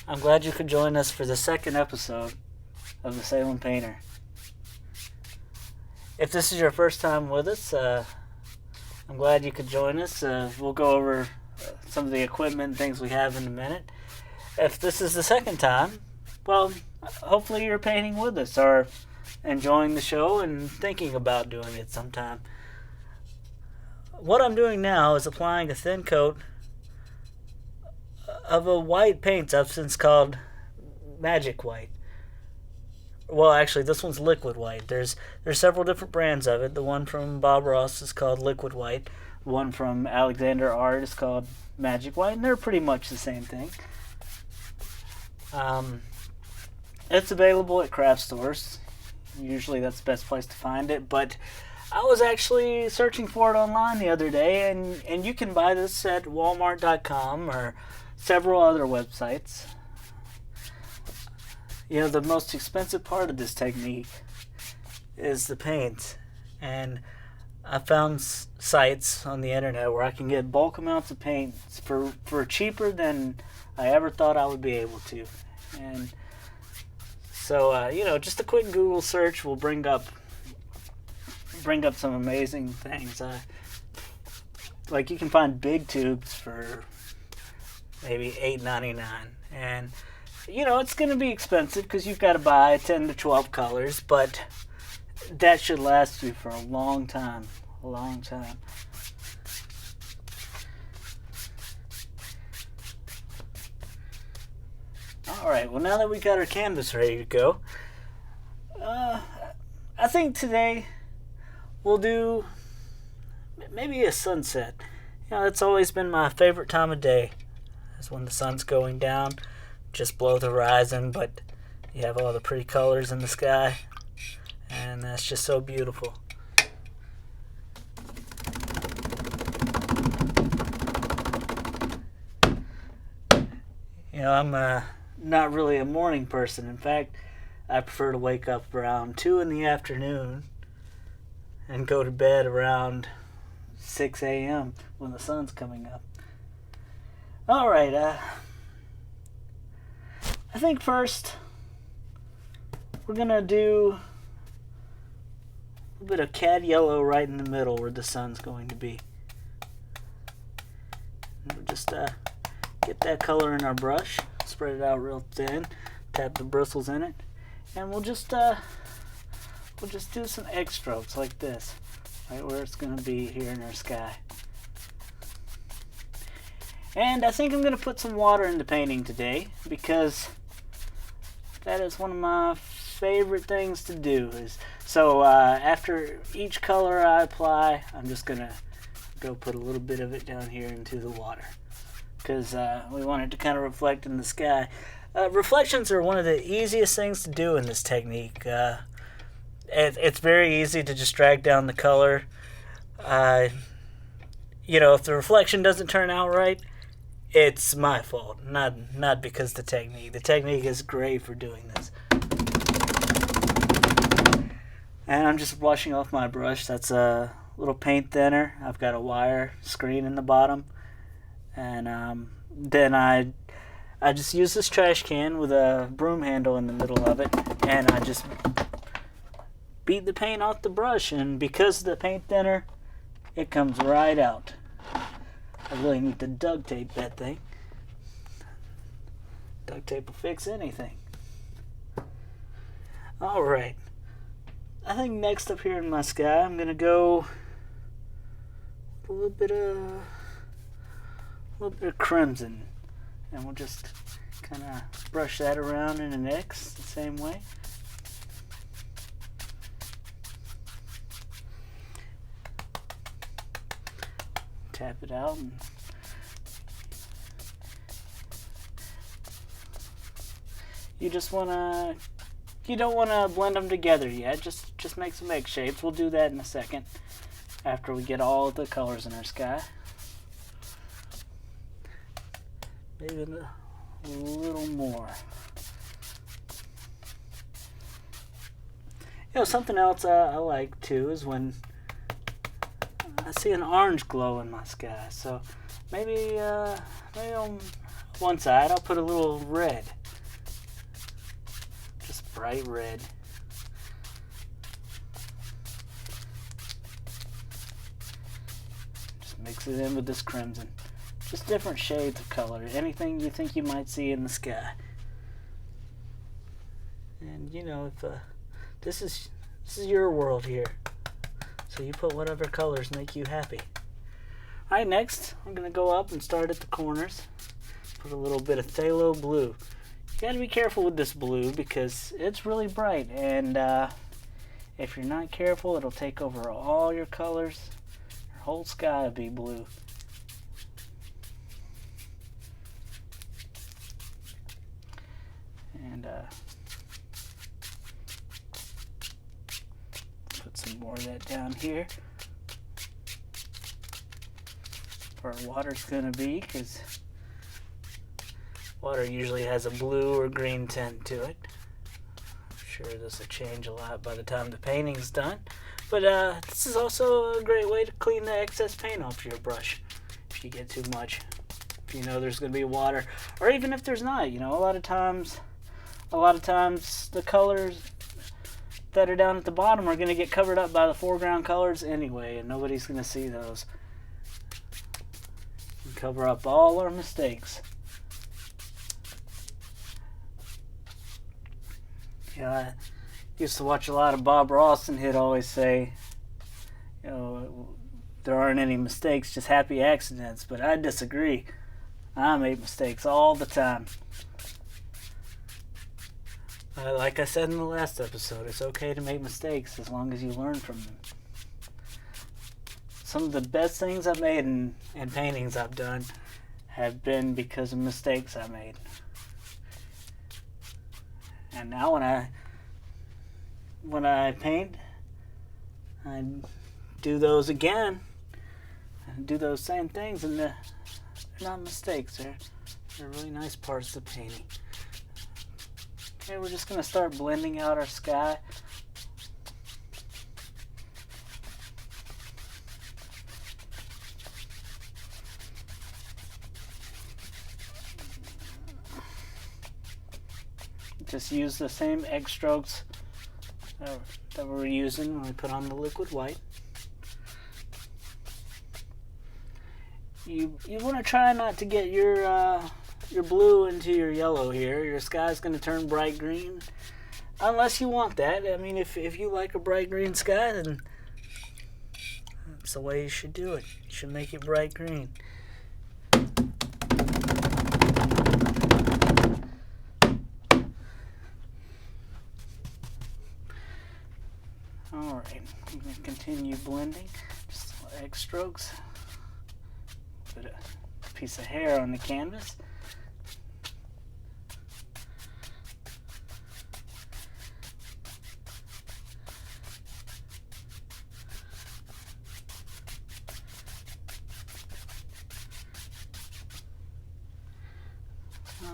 I'm glad you could join us for the second episode of The Salem Painter. If this is your first time with us, I'm glad you could join us. We'll go over some of the equipment and things we have in a minute. If this is the second time, well, hopefully you're painting with us or enjoying the show and thinking about doing it sometime. What I'm doing now is applying a thin coat of a white paint substance called Magic White. Well, actually, this one's Liquid White. There's several different brands of it. The one from Bob Ross is called Liquid White. The one from Alexander Art is called Magic White, and they're pretty much the same thing. It's available at craft stores. Usually that's the best place to find it, but I was actually searching for it online the other day, and you can buy this at Walmart.com or several other websites. You know, the most expensive part of this technique is the paint, and I found sites on the internet where I can get bulk amounts of paint for cheaper than I ever thought I would be able to. And so, just a quick Google search will bring up some amazing things. Like you can find big tubes for maybe $8.99, and it's going to be expensive because you've got to buy 10 to 12 colors, but that should last you for a long time. A long time. Alright, well, now that we got our canvas ready to go, I think today we'll do maybe a sunset. That's always been my favorite time of day. Is when the sun's going down, just below the horizon, but you have all the pretty colors in the sky, and that's just so beautiful. I'm not really a morning person. In fact, I prefer to wake up around 2 in the afternoon and go to bed around 6 a.m. when the sun's coming up. All right, I think first we're going to do a bit of cad yellow right in the middle where the sun's going to be. And we'll just get that color in our brush, spread it out real thin, tap the bristles in it, and we'll just do some egg strokes like this, right where it's going to be here in our sky. And I think I'm going to put some water in the painting today because that is one of my favorite things to do. So after each color I apply, I'm just going to go put a little bit of it down here into the water because we want it to kind of reflect in the sky. Reflections are one of the easiest things to do in this technique. It's very easy to just drag down the color. If the reflection doesn't turn out right, it's my fault, not because the technique. The technique is great for doing this. And I'm just washing off my brush. That's a little paint thinner. I've got a wire screen in the bottom. And then I just use this trash can with a broom handle in the middle of it. And I just beat the paint off the brush. And because of the paint thinner, it comes right out. I really need to duct tape that thing. Duct tape will fix anything. Alright. I think next up here in my sky, I'm going to go a little bit of crimson. And we'll just kind of brush that around in an X the same way. Tap it out and you don't want to blend them together yet. Just make some egg shapes. We'll do that in a second after we get all the colors in our sky. Maybe a little more. Something else I like too is when I see an orange glow in my sky. So maybe I'll one side, I'll put a little red. Just bright red. Just mix it in with this crimson. Just different shades of color. Anything you think you might see in the sky. And you know, if this is your world here. So you put whatever colors make you happy. Alright, next I'm going to go up and start at the corners. Put a little bit of phthalo blue. You got to be careful with this blue because it's really bright, and if you're not careful, it'll take over all your colors. Your whole sky will be blue. And put some more of that down here where water's going to be, because water usually has a blue or green tint to it. I'm sure this will change a lot by the time the painting's done. But this is also a great way to clean the excess paint off your brush if you get too much. If you know there's going to be water, or even if there's not. You know, a lot of times the colors that are down at the bottom are going to get covered up by the foreground colors anyway, and nobody's going to see those. We cover up all our mistakes. Yeah, I used to watch a lot of Bob Ross, and he'd always say, you know, there aren't any mistakes, just happy accidents. But I disagree. I make mistakes all the time. Like I said in the last episode, it's okay to make mistakes as long as you learn from them. Some of the best things I've made and paintings I've done have been because of mistakes I made. And now when I paint, I do those again. I do those same things, and they're not mistakes. They're really nice parts of the painting. Okay, we're just going to start blending out our sky. Just use the same X strokes that we're using when we put on the liquid white. You want to try not to get your blue into your yellow here. Your sky's going to turn bright green, unless you want that. I mean, if you like a bright green sky, then that's the way you should do it. You should make it bright green. Alright, I'm going to continue blending. Just X strokes. Put a piece of hair on the canvas.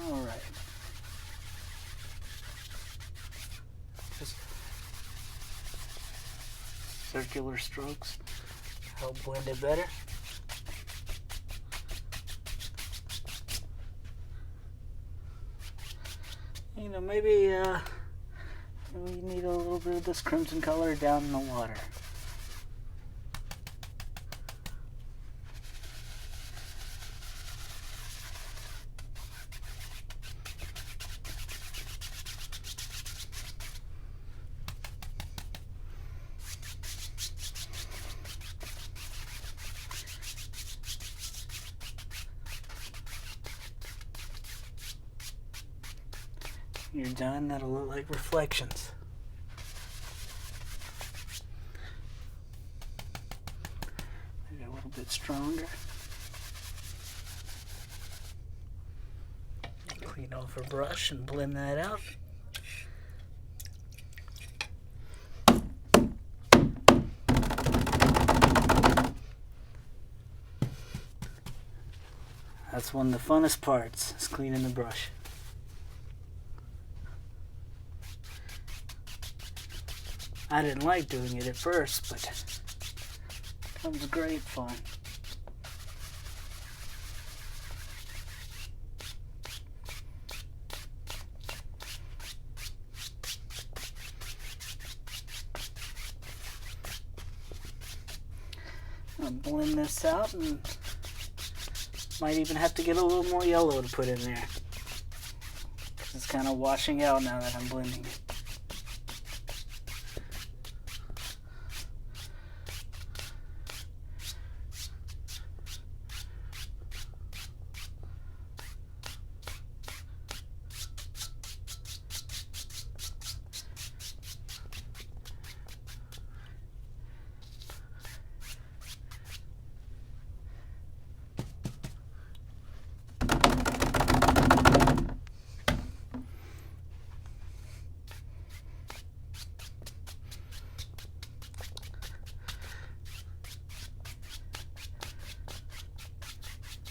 Alright. Just circular strokes help blend it better. You know, maybe we need a little bit of this crimson color down in the water. You're done, that'll look like reflections. Maybe a little bit stronger. Clean off our brush and blend that out. That's one of the funnest parts, is cleaning the brush. I didn't like doing it at first, but it comes great fun. I'll blend this out, and might even have to get a little more yellow to put in there. It's kind of washing out now that I'm blending it.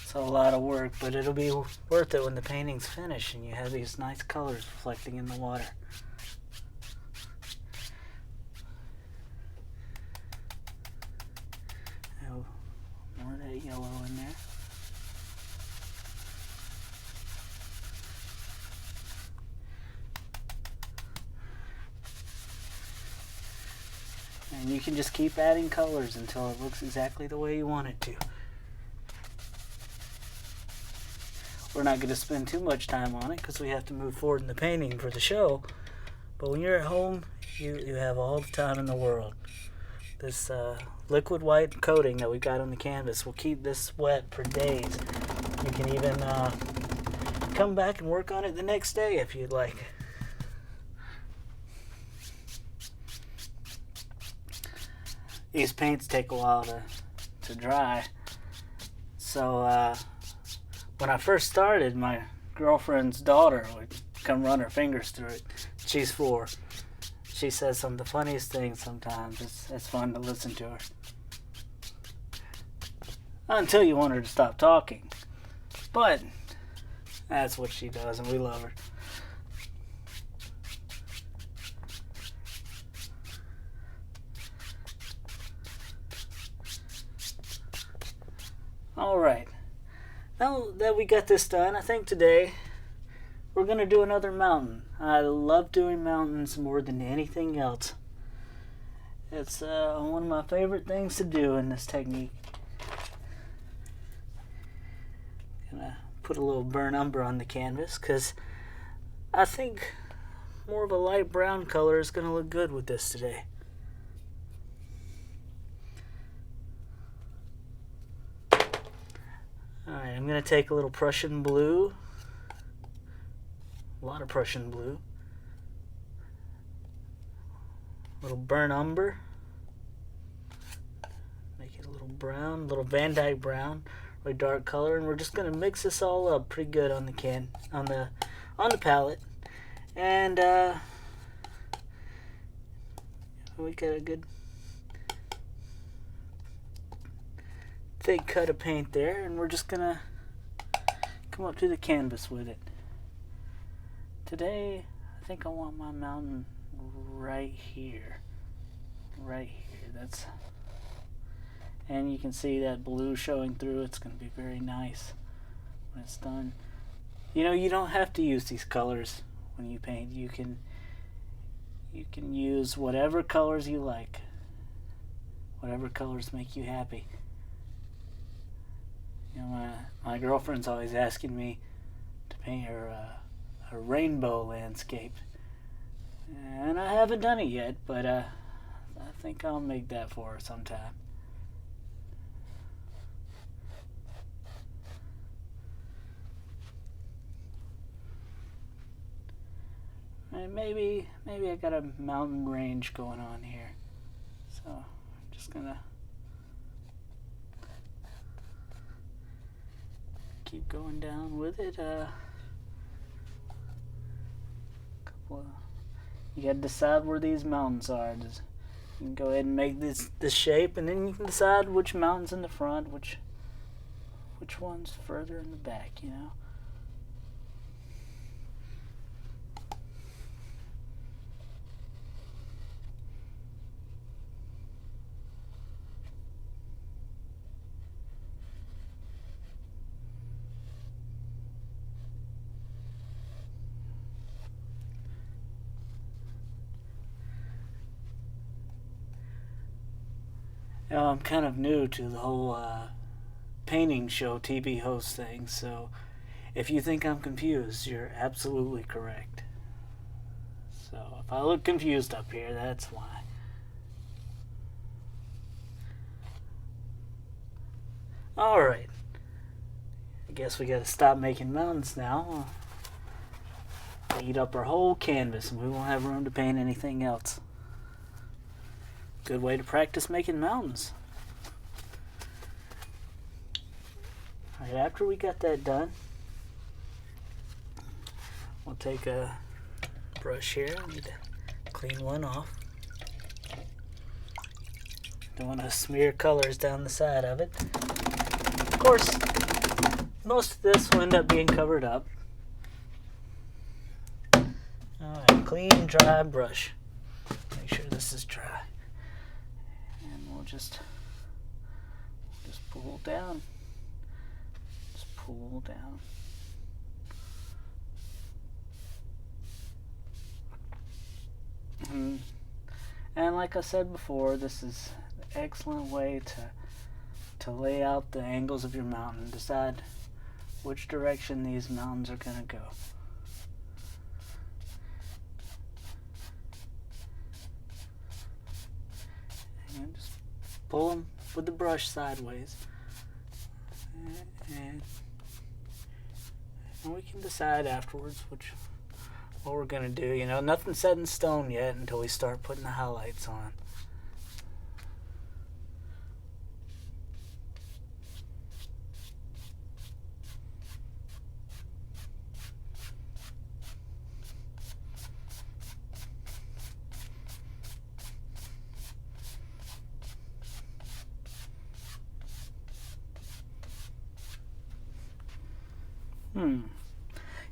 It's a lot of work, but it'll be worth it when the painting's finished and you have these nice colors reflecting in the water. Oh, more of that yellow in there. And you can just keep adding colors until it looks exactly the way you want it to. We're not going to spend too much time on it because we have to move forward in the painting for the show. But when you're at home, you have all the time in the world. This liquid white coating that we got on the canvas will keep this wet for days. You can even come back and work on it the next day if you'd like. These paints take a while to dry. So when I first started, my girlfriend's daughter would come run her fingers through it. She's 4. She says some of the funniest things sometimes. It's fun to listen to her. Until you want her to stop talking. But that's what she does, and we love her. Alright. Now that we got this done, I think today we're going to do another mountain. I love doing mountains more than anything else. It's one of my favorite things to do in this technique. Gonna put a little burnt umber on the canvas because I think more of a light brown color is going to look good with this today. Alright, I'm going to take a little Prussian blue, a lot of Prussian blue, a little burnt umber, make it a little brown, a little Van Dyke brown, really dark color, and we're just going to mix this all up pretty good on the palette. And we got a good thick cut of paint there, and we're just gonna come up to the canvas with it. Today, I think I want my mountain right here. That's, and you can see that blue showing through. It's gonna be very nice when it's done. You know, you don't have to use these colors when you paint. You can use whatever colors you like, whatever colors make you happy. You know, my girlfriend's always asking me to paint her a rainbow landscape, and I haven't done it yet, but I think I'll make that for her sometime. And maybe I got a mountain range going on here, so I'm just gonna keep going down with it. You gotta decide where these mountains are. You can go ahead and make this shape, and then you can decide which mountain's in the front, which one's further in the back, you know. I'm kind of new to the whole painting show TV host thing, so if you think I'm confused, you're absolutely correct. So if I look confused up here, that's why. Alright. I guess we gotta stop making mountains now. They eat up our whole canvas and we won't have room to paint anything else. Good way to practice making mountains. Alright, after we got that done, we'll take a brush here. I need to clean one off. Don't want to smear colors down the side of it. Of course, most of this will end up being covered up. Alright, clean, dry brush. Make sure this is dry. And we'll just pull down. Just pull down. And like I said before, this is an excellent way to lay out the angles of your mountain. Decide which direction these mountains are going to go. And just pull them with the brush sideways. And we can decide afterwards what we're going to do. You know, nothing's set in stone yet until we start putting the highlights on.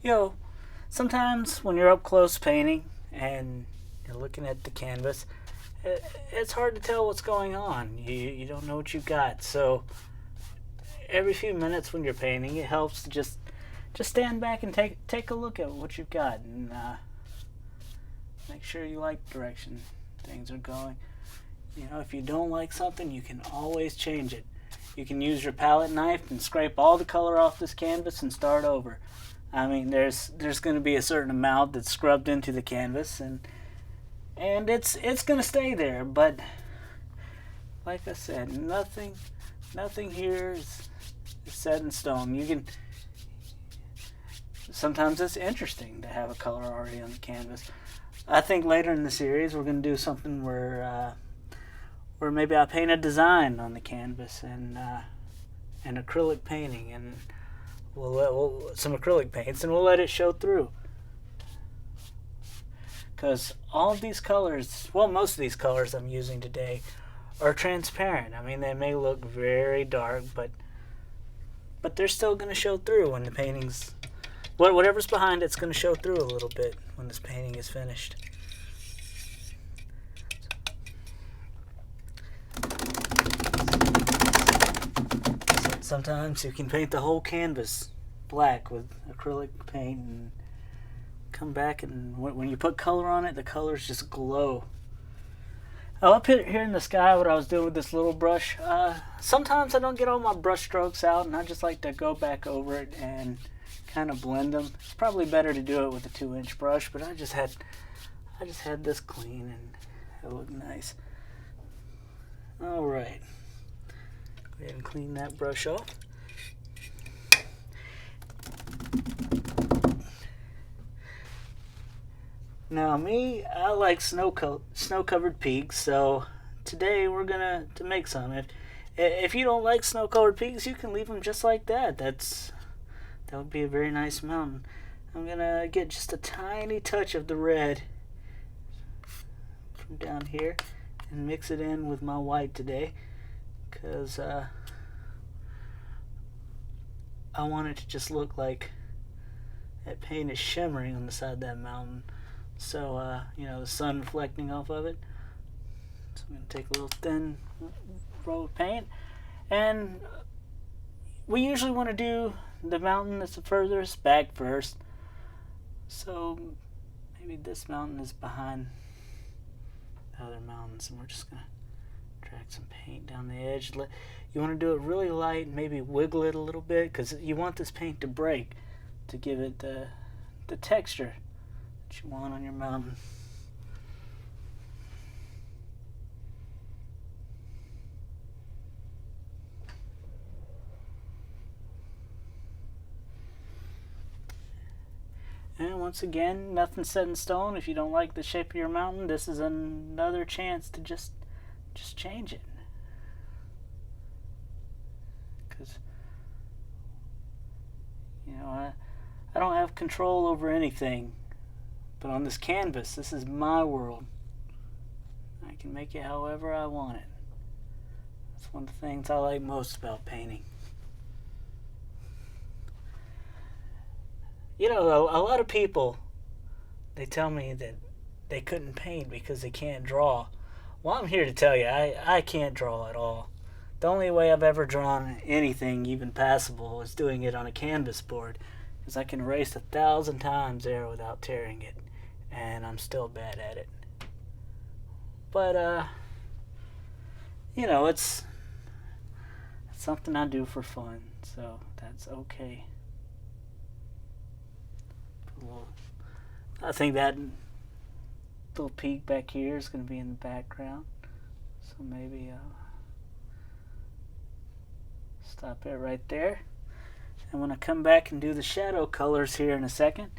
You know, sometimes when you're up close painting and you're looking at the canvas, it's hard to tell what's going on. You don't know what you've got. So every few minutes when you're painting, it helps to just stand back and take a look at what you've got and make sure you like the direction things are going. You know, if you don't like something, you can always change it. You can use your palette knife and scrape all the color off this canvas and start over. I mean, there's going to be a certain amount that's scrubbed into the canvas, and it's going to stay there. But like I said, nothing here is set in stone. You can. Sometimes it's interesting to have a color already on the canvas. I think later in the series we're going to do something where maybe I paint a design on the canvas and acrylic painting, and we'll some acrylic paints, and we'll let it show through. Because all of these colors, well, most of these colors I'm using today are transparent. I mean, they may look very dark, but they're still going to show through when the painting's, whatever's behind it's going to show through a little bit when this painting is finished. Sometimes you can paint the whole canvas black with acrylic paint and come back, and when you put color on it, the colors just glow. Oh, up here in the sky, what I was doing with this little brush, sometimes I don't get all my brush strokes out, and I just like to go back over it and kind of blend them. It's probably better to do it with a 2-inch brush, but I just had this clean and it looked nice. All right. Go ahead and clean that brush off. Now me, I like snow-covered peaks, so today we're gonna make some. If you don't like snow-covered peaks, you can leave them just like that. That would be a very nice mountain. I'm gonna get just a tiny touch of the red from down here and mix it in with my white today, because I want it to just look like that paint is shimmering on the side of that mountain. So, you know, the sun reflecting off of it. So I'm going to take a little thin roll of paint. And we usually want to do the mountain that's the furthest back first. So maybe this mountain is behind the other mountains, and we're just going to Drag some paint down the edge. You want to do it really light and maybe wiggle it a little bit because you want this paint to break to give it the texture that you want on your mountain. And once again, nothing's set in stone. If you don't like the shape of your mountain, this is another chance to just change it. Because, you know, I don't have control over anything. But on this canvas, this is my world. I can make it however I want it. That's one of the things I like most about painting. You know, a lot of people, they tell me that they couldn't paint because they can't draw. Well, I'm here to tell you, I can't draw at all. The only way I've ever drawn anything even passable is doing it on a canvas board, because I can erase 1,000 times there without tearing it, and I'm still bad at it. But, you know, it's something I do for fun, so that's okay. I think that little peak back here is going to be in the background, so maybe I'll stop it right there. And when I come back and do the shadow colors here in a second,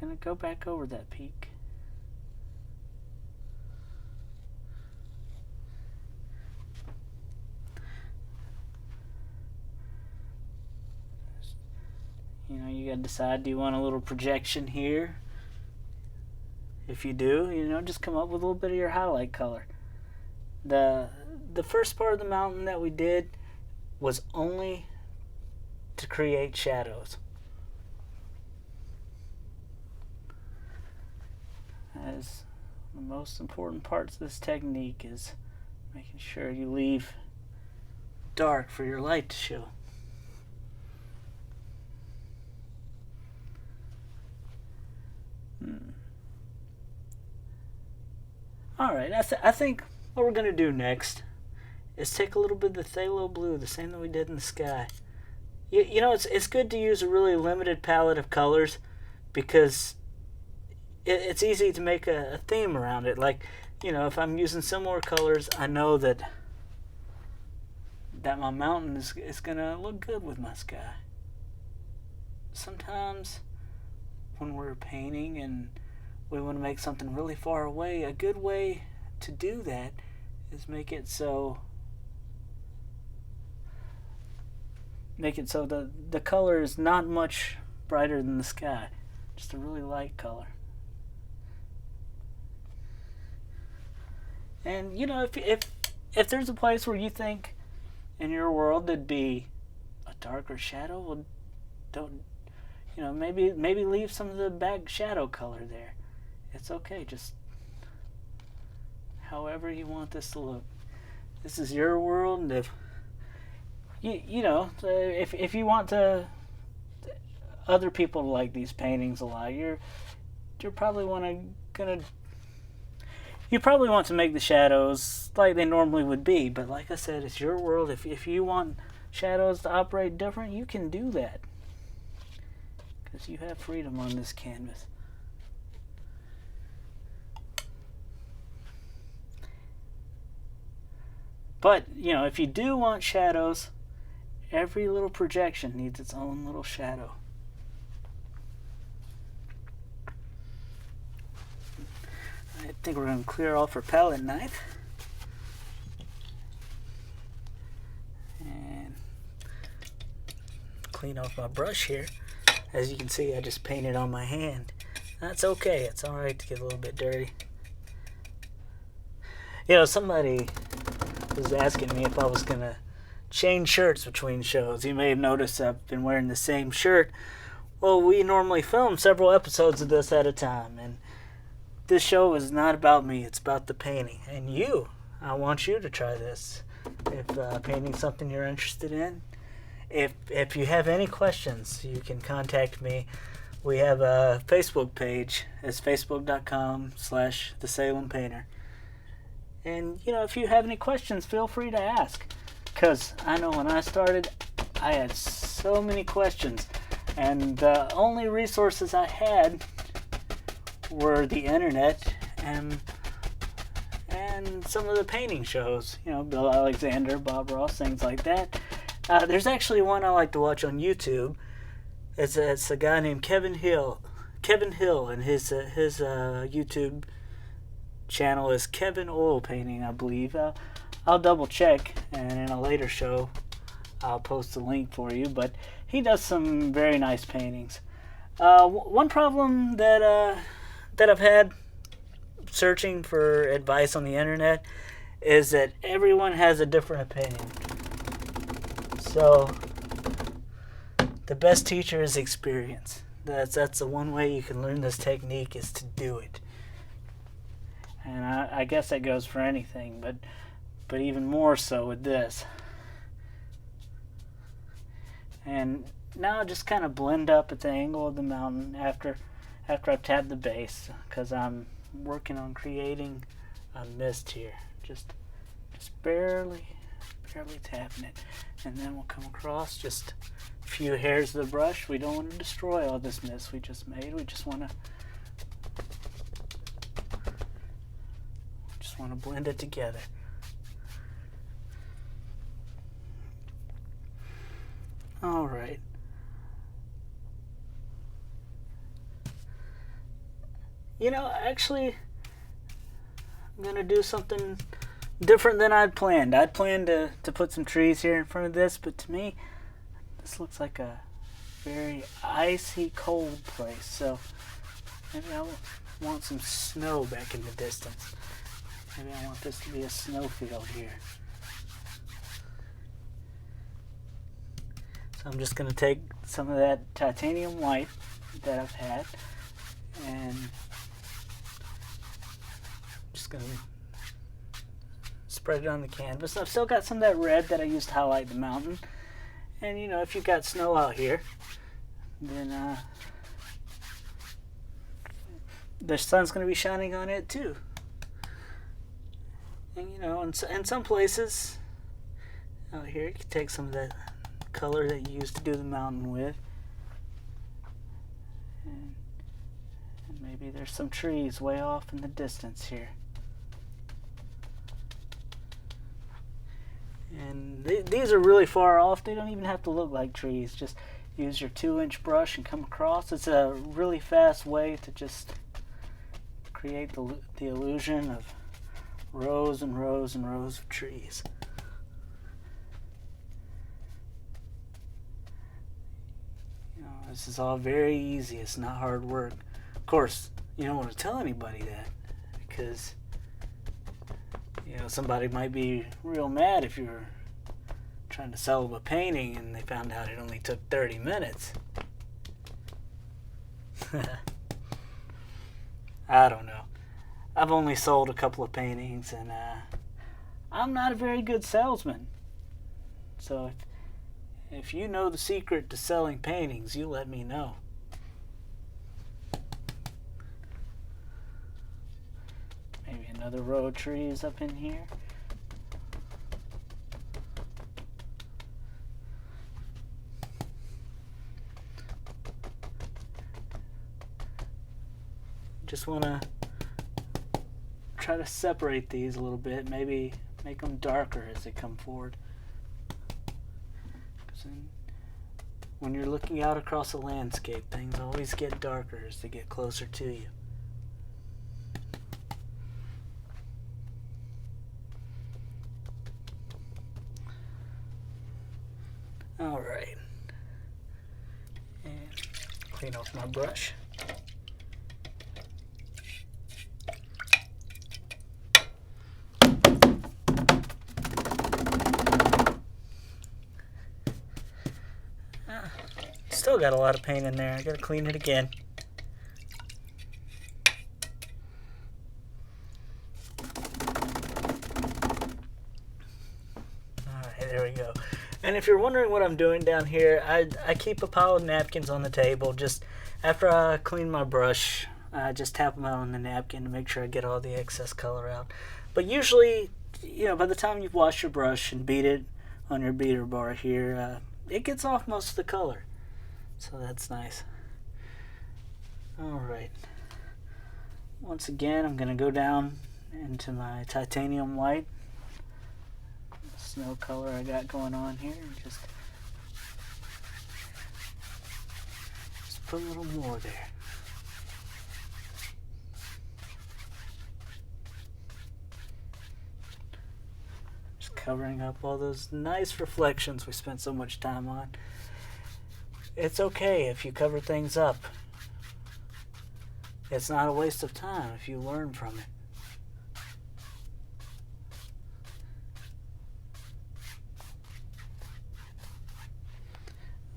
I'm going to go back over that peak. You know, you got to decide, do you want a little projection here? If you do, you know, just come up with a little bit of your highlight color. The first part of the mountain that we did was only to create shadows. As the most important parts of this technique is making sure you leave dark for your light to show. Alright, I think what we're going to do next is take a little bit of the phthalo blue, the same that we did in the sky. You know, it's good to use a really limited palette of colors because it's easy to make a theme around it. Like, you know, if I'm using similar colors, I know that my mountain is going to look good with my sky. Sometimes when we're painting and we want to make something really far away, a good way to do that is make it so the color is not much brighter than the sky, just a really light color. And you know, if there's a place where you think in your world there'd be a darker shadow, well, don't, you know, maybe leave some of the back shadow color there. It's okay, just however you want this to look. This is your world, and if you know, if you want other people to like these paintings a lot, you probably want to make the shadows like they normally would be. But like I said, it's your world. If you want shadows to operate different, you can do that, because you have freedom on this canvas. But, you know, if you do want shadows, every little projection needs its own little shadow. I think we're going to clear off our palette knife. And clean off my brush here. As you can see, I just painted on my hand. That's okay. It's alright to get a little bit dirty. You know, somebody was asking me if I was going to change shirts between shows. You may have noticed I've been wearing the same shirt. Well, we normally film several episodes of this at a time, and this show is not about me, it's about the painting. And you, I want you to try this. If painting's something you're interested in, if you have any questions, you can contact me. We have a Facebook page. It's facebook.com/TheSalemPainter. And, if you have any questions, feel free to ask. Because I know when I started, I had so many questions. And the only resources I had were the internet and some of the painting shows. Bill Alexander, Bob Ross, things like that. There's actually one I like to watch on YouTube. It's a guy named Kevin Hill, and his YouTube channel is Kevin Oil Painting, I believe. I'll double check, and in a later show I'll post a link for you. But he does some very nice paintings. One problem that I've had searching for advice on the internet is that everyone has a different opinion. So the best teacher is experience. That's the one way you can learn this technique, is to do it. And I guess that goes for anything, but even more so with this. And now just kind of blend up at the angle of the mountain after I've tapped the base, because I'm working on creating a mist here. Just barely tapping it. And then we'll come across just a few hairs of the brush. We don't want to destroy all this mist we just made. We just want to blend it together. All right. Actually, I'm going to do something different than I'd planned. I'd planned to put some trees here in front of this, but to me, this looks like a very icy, cold place. So maybe I want some snow back in the distance. Maybe I want this to be a snowfield here. So I'm just going to take some of that titanium white that I've had, and just going to spread it on the canvas. I've still got some of that red that I used to highlight the mountain. And if you've got snow out here, then the sun's going to be shining on it too. And in some places out here, you can take some of that color that you used to do the mountain with, and maybe there's some trees way off in the distance here. And these are really far off. They don't even have to look like trees. Just use your 2-inch brush and come across. It's a really fast way to just create the illusion of rows and rows and rows of trees. This is all very easy. It's not hard work. Of course, you don't want to tell anybody that, because somebody might be real mad if you were trying to sell them a painting and they found out it only took 30 minutes. I don't know. I've only sold a couple of paintings, and I'm not a very good salesman. So if you know the secret to selling paintings, you let me know. Maybe another row of trees up in here. Just want to try to separate these a little bit, maybe make them darker as they come forward. When you're looking out across a landscape, things always get darker as they get closer to you. All right. And clean off my brush. Still got a lot of paint in there. I gotta clean it again. Alright, there we go. And if you're wondering what I'm doing down here, I keep a pile of napkins on the table. Just after I clean my brush, I just tap them out on the napkin to make sure I get all the excess color out. But usually, by the time you've washed your brush and beat it on your beater bar here, it gets off most of the color. So that's nice. Alright. Once again, I'm going to go down into my titanium white. Snow color I got going on here. Just put a little more there. Just covering up all those nice reflections we spent so much time on. It's okay if you cover things up. It's not a waste of time if you learn from it.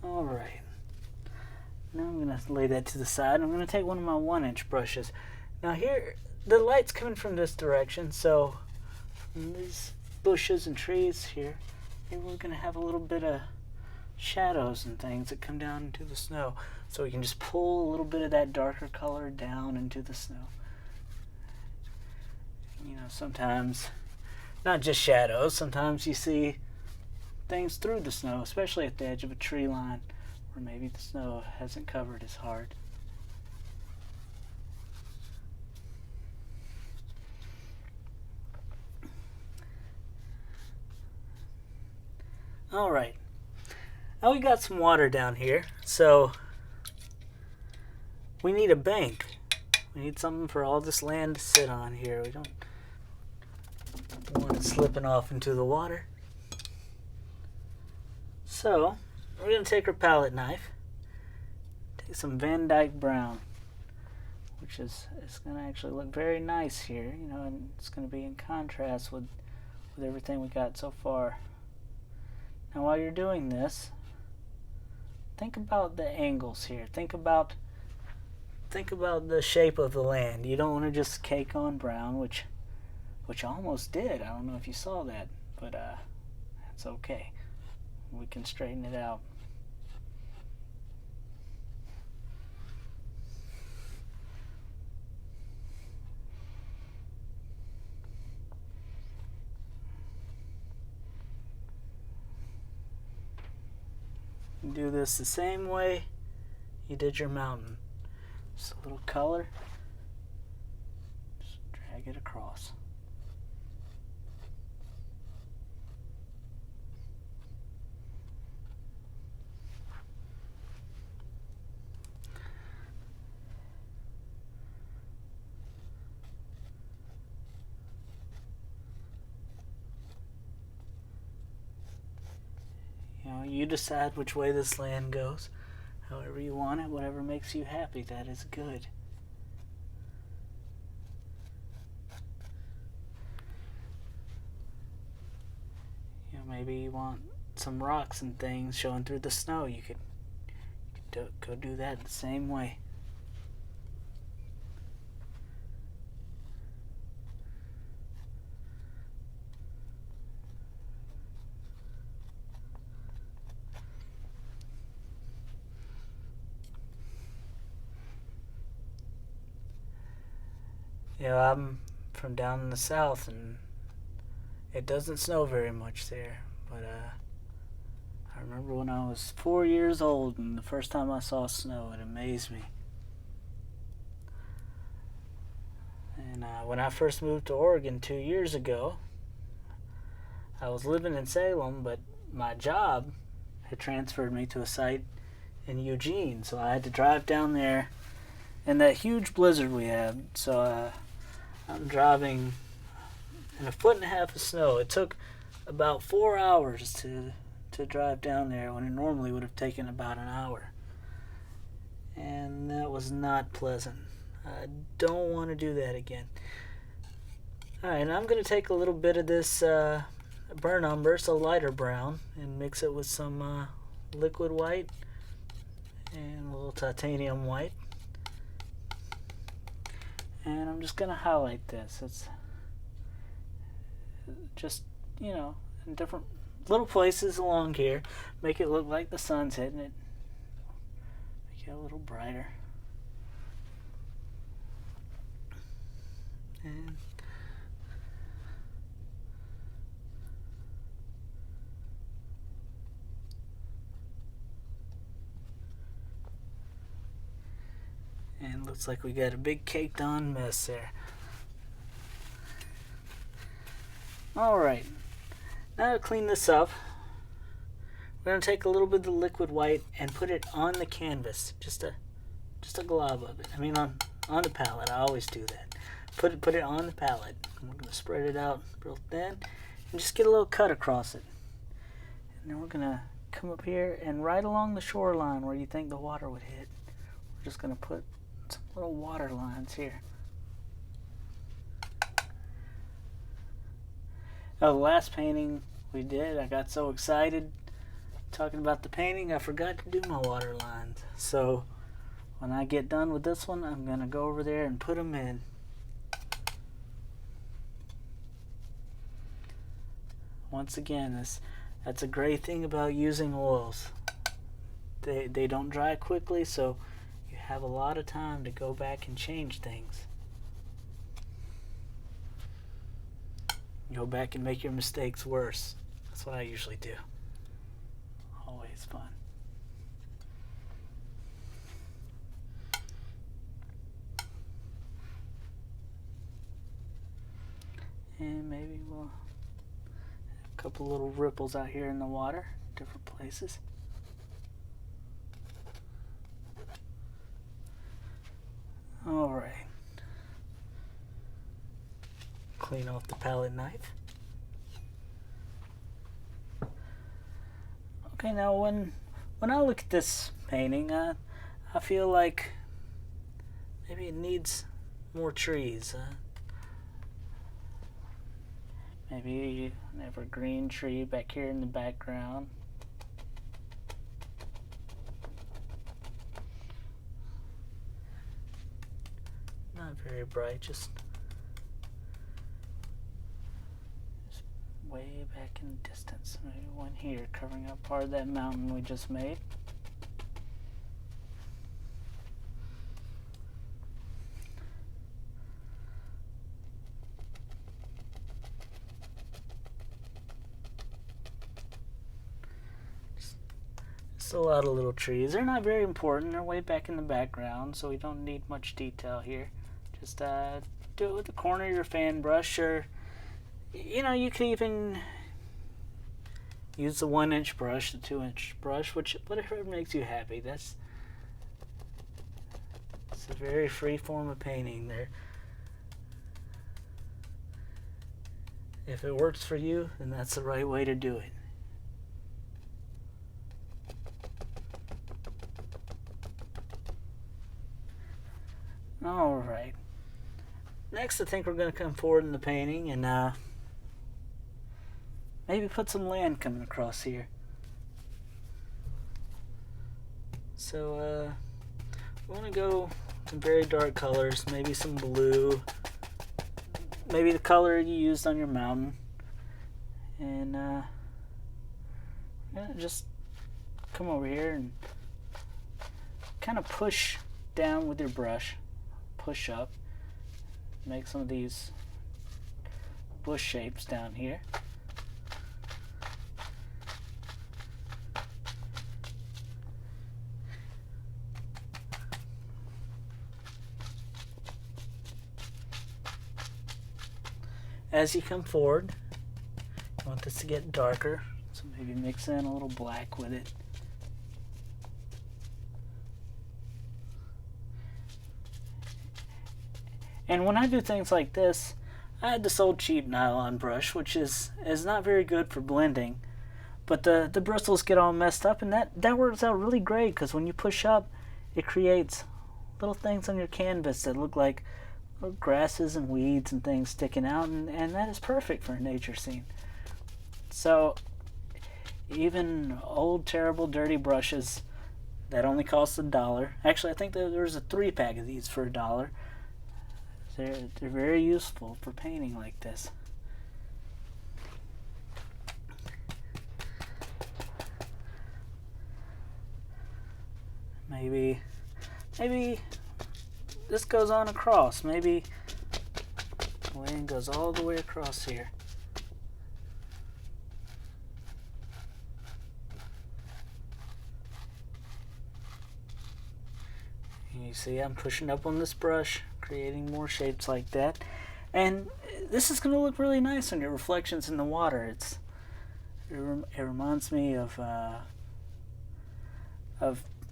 Alright, now I'm going to lay that to the side. I'm going to take one of my 1-inch brushes. Now here, the light's coming from this direction, so from these bushes and trees here, we're going to have a little bit of shadows and things that come down into the snow. So we can just pull a little bit of that darker color down into the snow. Sometimes, not just shadows, sometimes you see things through the snow, especially at the edge of a tree line where maybe the snow hasn't covered as hard. Alright, now we got some water down here, so we need a bank. We need something for all this land to sit on here. We don't want it slipping off into the water. So, we're going to take our palette knife, take some Van Dyke Brown, which is going to actually look very nice here, and it's going to be in contrast with everything we got so far. Now, while you're doing this, think about the angles here. Think about the shape of the land. You don't want to just cake on brown, which I almost did. I don't know if you saw that, but that's okay. We can straighten it out. You do this the same way you did your mountain. Just a little color. Just drag it across. You decide which way this land goes. However you want it, whatever makes you happy, that is good. Maybe you want some rocks and things showing through the snow. You could go do that the same way. I'm from down in the south, and it doesn't snow very much there, but I remember when I was 4 years old and the first time I saw snow, it amazed me. And when I first moved to Oregon 2 years ago, I was living in Salem, but my job had transferred me to a site in Eugene, so I had to drive down there in that huge blizzard we had. So I'm driving in 1.5 feet of snow. It took about 4 hours to drive down there when it normally would have taken about an hour. And that was not pleasant. I don't want to do that again. Alright, I'm going to take a little bit of this burnt umber, so lighter brown, and mix it with some liquid white and a little titanium white. And I'm just going to highlight this. It's just, in different little places along here. Make it look like the sun's hitting it. Make it a little brighter. And looks like we got a big caked on mess there. Alright, now to clean this up, we're going to take a little bit of the liquid white and put it on the canvas. Just a glob of it. I mean on the palette. I always do that. Put it on the palette. And we're going to spread it out real thin and just get a little cut across it. And then we're going to come up here and right along the shoreline where you think the water would hit, we're just going to put some little water lines here. Now, the last painting we did, I got so excited talking about the painting, I forgot to do my water lines. So when I get done with this one, I'm going to go over there and put them in. Once again, that's a great thing about using oils. They don't dry quickly, so you have a lot of time to go back and change things. Go back and make your mistakes worse. That's what I usually do. Always fun. And maybe we'll have a couple little ripples out here in the water, different places. Alright. Clean off the palette knife. Okay, now when I look at this painting, I feel like maybe it needs more trees. Maybe an evergreen tree back here in the background. Not very bright, just way back in the distance. Maybe one here covering up part of that mountain we just made. Just a lot of little trees. They're not very important. They're way back in the background, so we don't need much detail here. Just do it with the corner of your fan brush, or you know, you could even use the 1-inch brush, the 2-inch brush, whatever makes you happy. It's a very free form of painting there. If it works for you, then that's the right way to do it. Alright. Next, I think we're going to come forward in the painting and maybe put some land coming across here. So, we want to go some very dark colors, maybe some blue, maybe the color you used on your mountain. And, we're going to just come over here and kind of push down with your brush, push up, make some of these bush shapes down here. As you come forward, you want this to get darker, so maybe mix in a little black with it. And when I do things like this, I had this old cheap nylon brush, which is not very good for blending, but the bristles get all messed up, and that works out really great, because when you push up, it creates little things on your canvas that look like little grasses and weeds and things sticking out, and that is perfect for a nature scene. So even old, terrible, dirty brushes that only cost $1. Actually, I think there's a 3-pack of these for $1. They're very useful for painting like this. Maybe this goes on across. Maybe the way and goes all the way across here. And you see I'm pushing up on this brush, creating more shapes like that. And this is going to look really nice on your reflections in the water. It reminds me of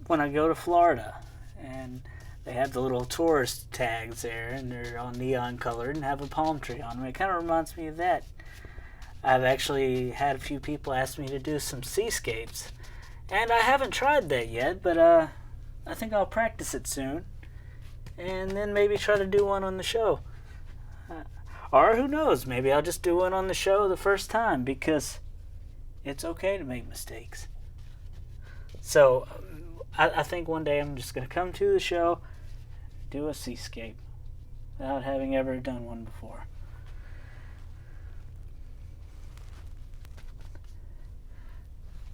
when I go to Florida, and they have the little tourist tags there, and they're all neon colored and have a palm tree on them. It kind of reminds me of that. I've actually had a few people ask me to do some seascapes, and I haven't tried that yet, but I think I'll practice it soon, and then maybe try to do one on the show. Or who knows, maybe I'll just do one on the show the first time, because it's okay to make mistakes. So I think one day I'm just going to come to the show, do a seascape, without having ever done one before.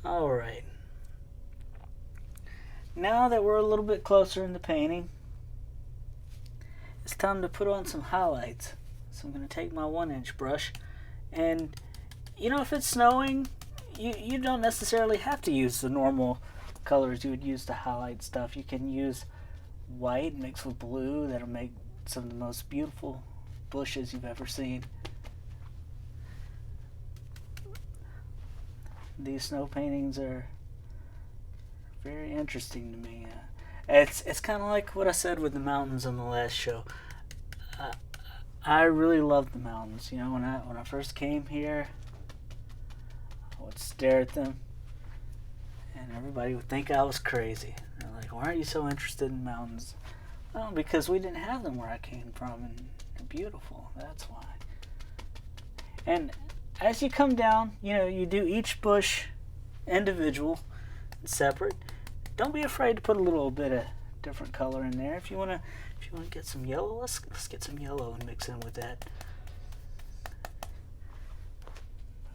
Alright. Now that we're a little bit closer in the painting, it's time to put on some highlights. So I'm going to take my 1-inch brush, and if it's snowing, you don't necessarily have to use the normal colors you would use to highlight stuff. You can use white mixed with blue. That'll make some of the most beautiful bushes you've ever seen. These snow paintings are very interesting to me. It's kind of like what I said with the mountains on the last show. I really love the mountains. When I first came here, I would stare at them, and everybody would think I was crazy. They're like, "Why aren't you so interested in mountains?" Well, because we didn't have them where I came from, and they're beautiful. That's why. And as you come down, you do each bush individual and separate. Don't be afraid to put a little bit of different color in there. If you want to get some yellow, let's get some yellow and mix in with that.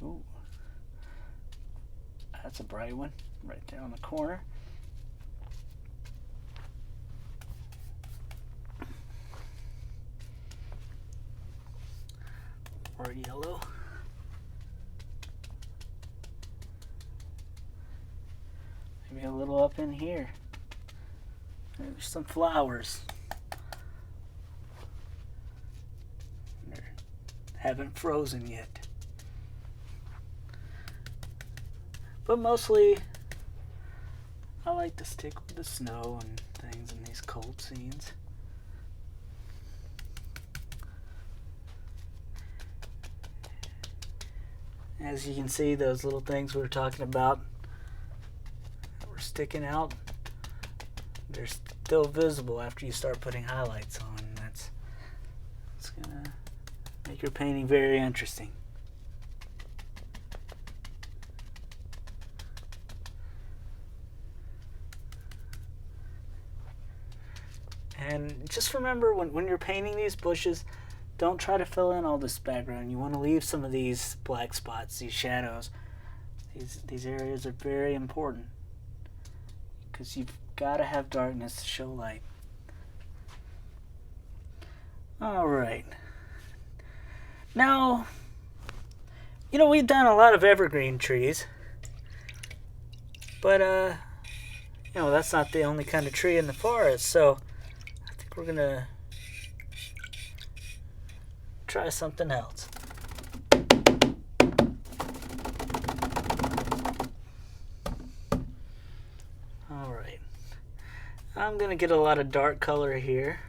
Ooh, that's a bright one right there on the corner. More yellow. Maybe a little up in here. There's some flowers. They haven't frozen yet. But mostly, I like to stick with the snow and things in these cold scenes. As you can see, those little things we were talking about were sticking out. They're still visible after you start putting highlights on. It's gonna make your painting very interesting. And just remember, when you're painting these bushes, don't try to fill in all this background. You want to leave some of these black spots, these shadows. These areas are very important, because you've got to have darkness to show light. Alright. Now, we've done a lot of evergreen trees, but that's not the only kind of tree in the forest, so I think we're gonna try something else. Alright. I'm gonna get a lot of dark color here,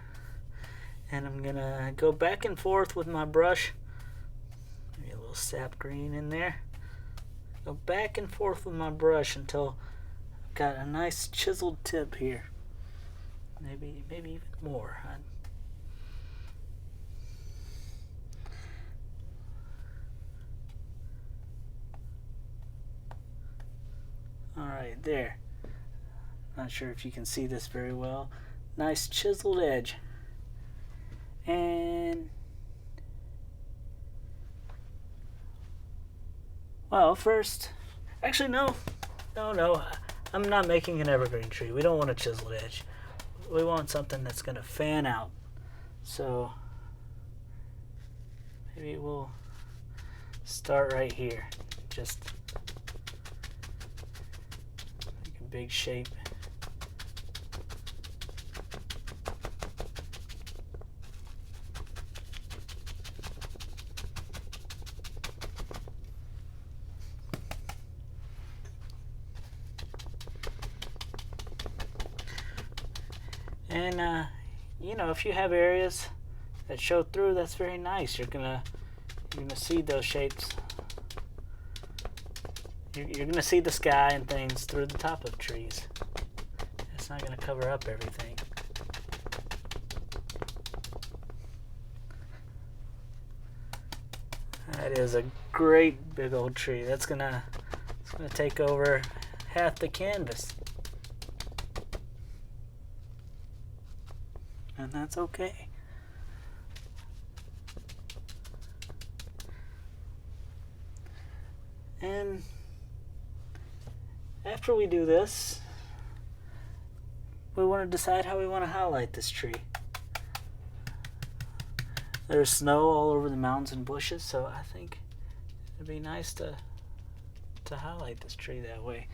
and I'm gonna go back and forth with my brush. Maybe a little sap green in there. Go back and forth with my brush until I've got a nice chiseled tip here. Maybe even more. Alright, there. Not sure if you can see this very well. Nice chiseled edge. And well, first, actually no. I'm not making an evergreen tree. We don't want a chiseled edge. We want something that's going to fan out. So maybe we'll start right here. Just make a big shape. And you know, if you have areas that show through, that's very nice. You're gonna see those shapes. You're gonna see the sky and things through the top of trees. It's not gonna cover up everything. That is a great big old tree. It's gonna take over half the canvas. And that's okay. And after we do this, we want to decide how we want to highlight this tree. There's snow all over the mountains and bushes, so I think it'd be nice to highlight this tree that way.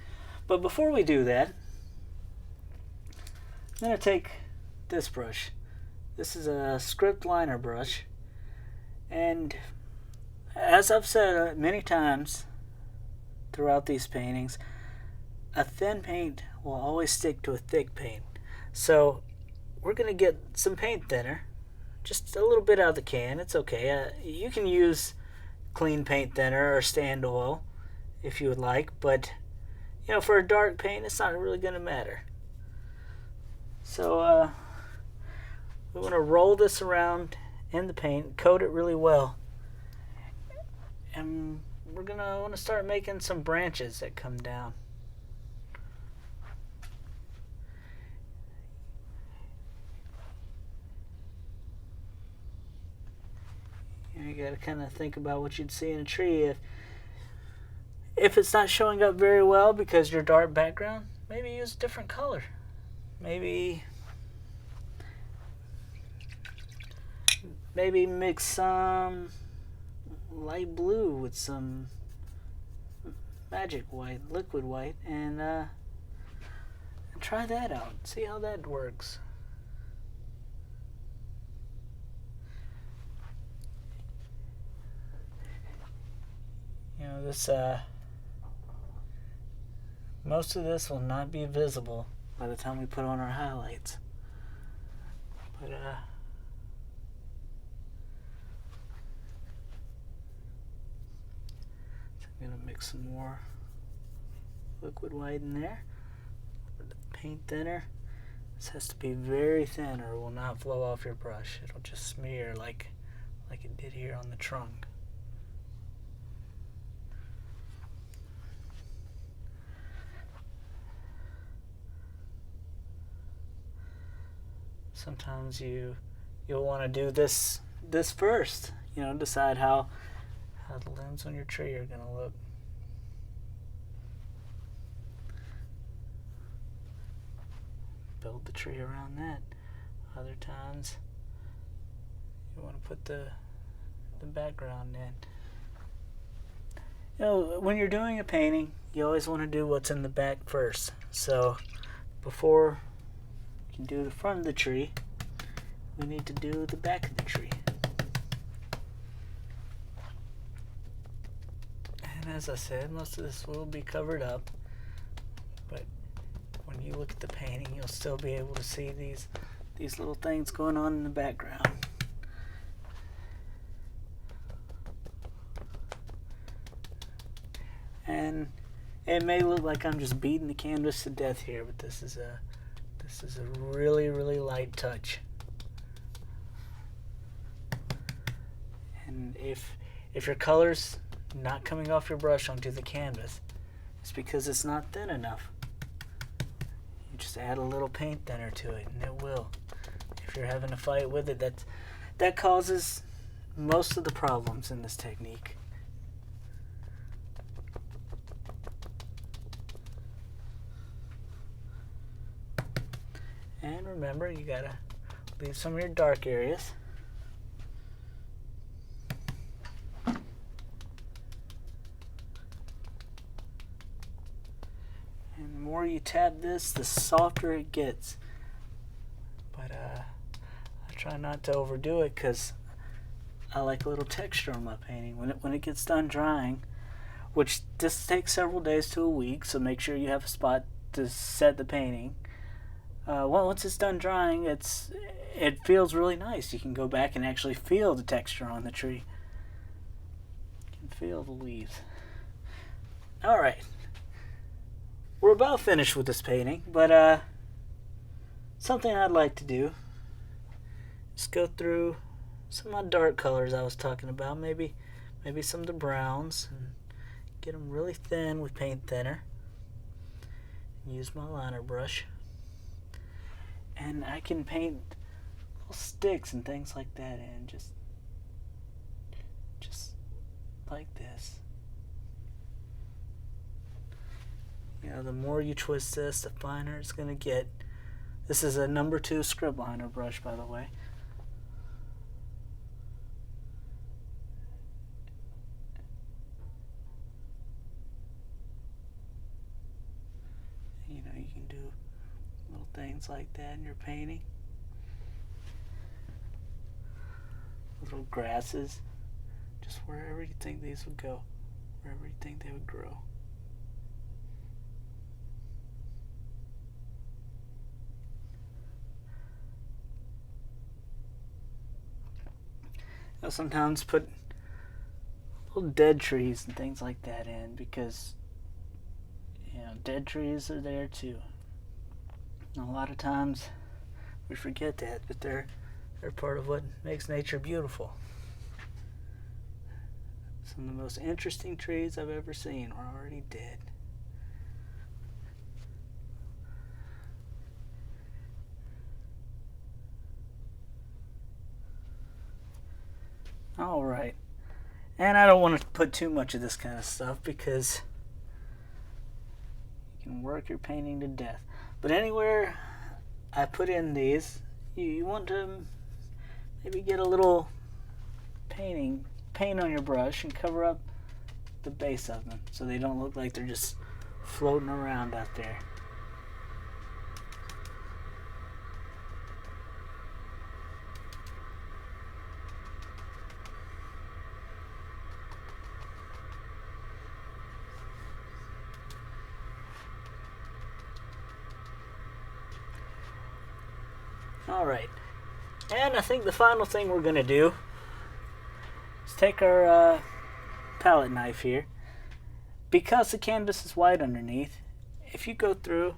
But before we do that, I'm going to take this brush. This is a script liner brush, and as I've said many times throughout these paintings, a thin paint will always stick to a thick paint. So we're going to get some paint thinner, just a little bit out of the can. It's okay. You can use clean paint thinner or stand oil if you would like, but you know, for a dark paint, it's not really going to matter. So we want to roll this around in the paint, coat it really well, and we're going to want to start making some branches that come down. You got to kind of think about what you'd see in a tree. If it's not showing up very well because your dark background, maybe use a different color. Maybe mix some light blue with some magic white, liquid white, and try that out. See how that works. You know, this most of this will not be visible by the time we put on our highlights. But I'm gonna mix some more liquid white in there. The paint thinner. This has to be very thin or it will not flow off your brush. It'll just smear like it did here on the trunk. Sometimes you'll want to do this first. You know, decide how the limbs on your tree are going to look. Build the tree around that. Other times you want to put the background in. You know, when you're doing a painting, you always want to do what's in the back first. So before you can do the front of the tree, we need to do the back of the tree. And as I said, most of this will be covered up, but when you look at the painting, you'll still be able to see these little things going on in the background. And it may look like I'm just beating the canvas to death here, but this is a really, really light touch. And if your color's not coming off your brush onto the canvas, it's because it's not thin enough. You just add a little paint thinner to it, and it will. If you're having a fight with it, that causes most of the problems in this technique. And remember, you gotta leave some of your dark areas. more you tap this, the softer it gets. But I try not to overdo it because I like a little texture on my painting. When it gets done drying, which this takes several days to a week, so make sure you have a spot to set the painting. Well, once it's done drying, it feels really nice. You can go back and actually feel the texture on the tree. You can feel the leaves. All right, we're about finished with this painting, but something I'd like to do is go through some of my dark colors I was talking about. Maybe some of the browns, and get them really thin with paint thinner. Use my liner brush. And I can paint little sticks and things like that in, just like this. You know, the more you twist this, the finer it's going to get. This is a number 2 script liner brush, by the way. You know, you can do little things like that in your painting. Little grasses, just wherever you think these would go, wherever you think they would grow. I'll sometimes put little dead trees and things like that in because, you know, dead trees are there too. And a lot of times we forget that, but they're part of what makes nature beautiful. Some of the most interesting trees I've ever seen are already dead. All right. And I don't want to put too much of this kind of stuff because you can work your painting to death. But anywhere I put in these, you want to maybe get a little paint on your brush and cover up the base of them so they don't look like they're just floating around out there. Alright, and I think the final thing we're going to do is take our palette knife here. Because the canvas is white underneath, if you go through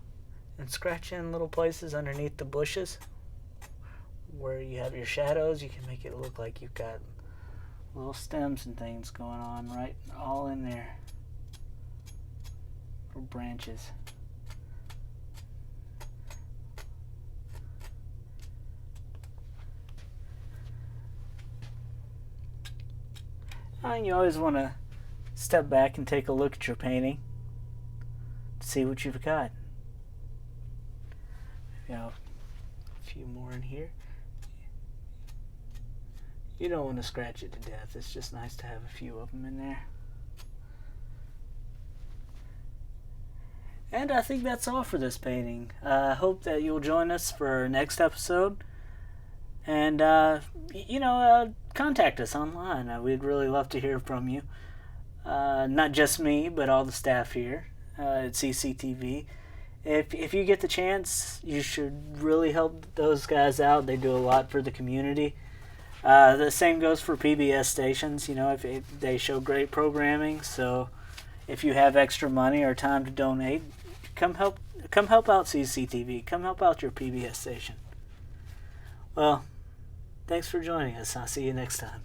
and scratch in little places underneath the bushes where you have your shadows, you can make it look like you've got little stems and things going on right all in there. Little branches. And you always want to step back and take a look at your painting to see what you've got. Maybe a few more in here. You don't want to scratch it to death. It's just nice to have a few of them in there. And I think that's all for this painting. I hope that you'll join us for our next episode. And, contact us online. We'd really love to hear from you. Not just me, but all the staff here at CCTV. If you get the chance, you should really help those guys out. They do a lot for the community. The same goes for PBS stations. You know, if they show great programming. So if you have extra money or time to donate, come help out CCTV. Come help out your PBS station. Well, thanks for joining us. I'll see you next time.